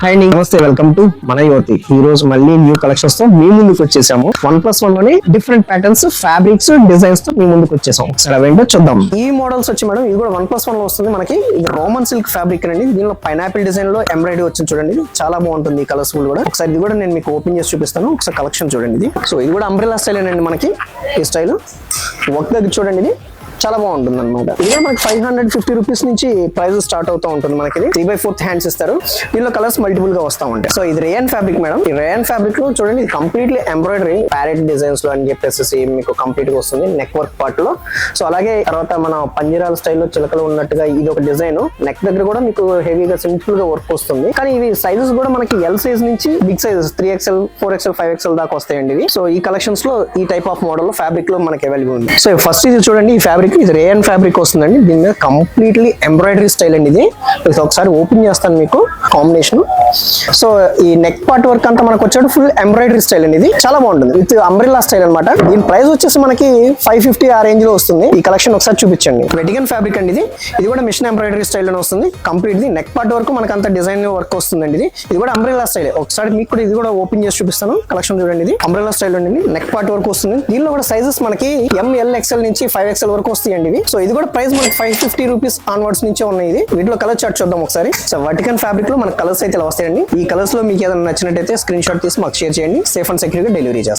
Hi నమస్తే, welcome to మన యువతి. ఈ రోజు మళ్ళీ న్యూ కలెక్షన్స్ తో మీ ముందుకు వచ్చేసాము. 1+1 లోనే డిఫరెంట్ ప్యాటర్న్స్, ఫ్యాబ్రిక్స్, డిజైన్స్ తో మీ ముందుకు వచ్చేసాం. ఒకసారి అవేంటో చూద్దాం. ఈ మోడల్స్ వచ్చి మేడం ఇది కూడా 1+1 లో వస్తుంది మనకి. ఇది రోమన్ సిల్క్ ఫ్యాబ్రిక్ అండి. దీనిలో పైనాపిల్ డిజైన్ లో ఎంబ్రాయిడరీ వచ్చింది చూడండి. చాలా బాగుంటుంది ఈ కలర్ఫుల్ కూడా. ఒకసారి ఇది కూడా నేను మీకు ఓపెన్ చేసి చూపిస్తాను. ఒకసారి కలెక్షన్ చూడండి. ఇది సో ఇది కూడా అంబ్రెల్లా స్టైల్ అండి మనకి. ఈ స్టైల్ వర్క్ దగ్గర చూడండి. ఇది చాలా బాగుంటుంది అనమాట. ఇది మనకి 550 రూపీస్ నుంచి ప్రైస్ స్టార్ట్ అవుతూ ఉంటుంది. మనకి 3/4 హ్యాండ్స్ ఇస్తారు. దీనిలో కలర్స్ మల్టిపుల్ గా వస్తా ఉంటాయి. సో ఇది రేయన్ ఫ్యాబ్రిక్ మేడం. ఈ రేయన్ ఫ్యాబ్రిక్ లో చూడండి, ఇది కంప్లీట్లీ ఎంబ్రాయిడరీ ప్యారెట్ డిజైన్స్ లో అని చెప్పేసి మీకు కంప్లీట్ గా వస్తుంది నెక్ వర్క్ పార్ట్ లో. సో అలాగే తర్వాత మన పంజరాల స్టైల్లో చిలకలు ఉన్నట్టుగా ఇది ఒక డిజైన్. నెక్ దగ్గర కూడా మీకు హెవీగా సింపుల్ గా వర్క్ వస్తుంది. కానీ ఇవి సైజెస్ కూడా మనకి ఎల్ సైజ్ నుంచి big sizes 3XL 4XL 5XL దాకా వస్తాయండి ఇవి. సో ఈ కలెక్షన్స్ లో ఈ టైప్ ఆఫ్ మోడల్ ఫ్యాబ్రిక్ లో మనకి అవైలబుల్ ఉంది. సో ఫస్ట్ ఇది చూడండి, ఈ ఫ్యాబ్రిక్ ఇది రేయన్ ఫ్యాబ్రిక్ వస్తుందండి. దీని మీద కంప్లీట్లీ ఎంబ్రాయిడరీ స్టైల్ అండి. ఇది ఒకసారి ఓపెన్ చేస్తాను మీకు కాంబినేషన్. సో ఈ నెక్ పార్ట్ వర్క్ అంతా మనకు వచ్చాడు ఫుల్ ఎంబ్రాయిడరీ స్టైల్ అండి. ఇది చాలా బాగుంటుంది. విత్ అంబ్రెల్లా స్టైల్ అనమాట. దీని ప్రైస్ వచ్చేసి మనకి 550 ఆ రేంజ్ లో వస్తుంది. ఈ కలెక్షన్ ఒకసారి చూపించండి. వెటిగన్ ఫ్యాబ్రిక్ అండి. ఇది కూడా మిషన్ ఎంబ్రాయిడరీ స్టైల్ లోనే వస్తుంది. కంప్లీట్ నెక్ పార్ట్ వరకు మనకు అంత డిజైన్ వర్క్ వస్తుందండి. ఇది కూడా అంబ్రెల్లా స్టైల్. ఒకసారి మీకు కూడా ఇది కూడా ఓపెన్ చేసి చూపిస్తాను. కలెక్షన్ చూడండి. ఇది అంబ్రెల్లా స్టైల్ అండి. నెక్ పార్ట్ వరకు వస్తుంది. దీనిలో కూడా సైజెస్ మనకి ML XL నుంచి 5XL వరకు వస్తాయండి ఇవి. సో ఇది కూడా ప్రైస్ మనకి 550 రూపీస్ ఆన్వర్డ్స్ నుంచే ఉన్నాయి. ఇది వీటిలో కలర్ చార్ట్ చూద్దాం ఒకసారి. సో వర్టికన్ ఫ్యాబ్రిక్ లో మనకి కలర్స్ అయితే ఇలా వస్తాయండి. ఈ కలర్స్ లో మీకు ఏదైనా నచ్చినట్టయితే స్క్రీన్ షాట్ తీసి మాకు షేర్ చేయండి. సేఫ్ అండ్ సెక్యూర్ గా డెలివరీ చేస్తాం.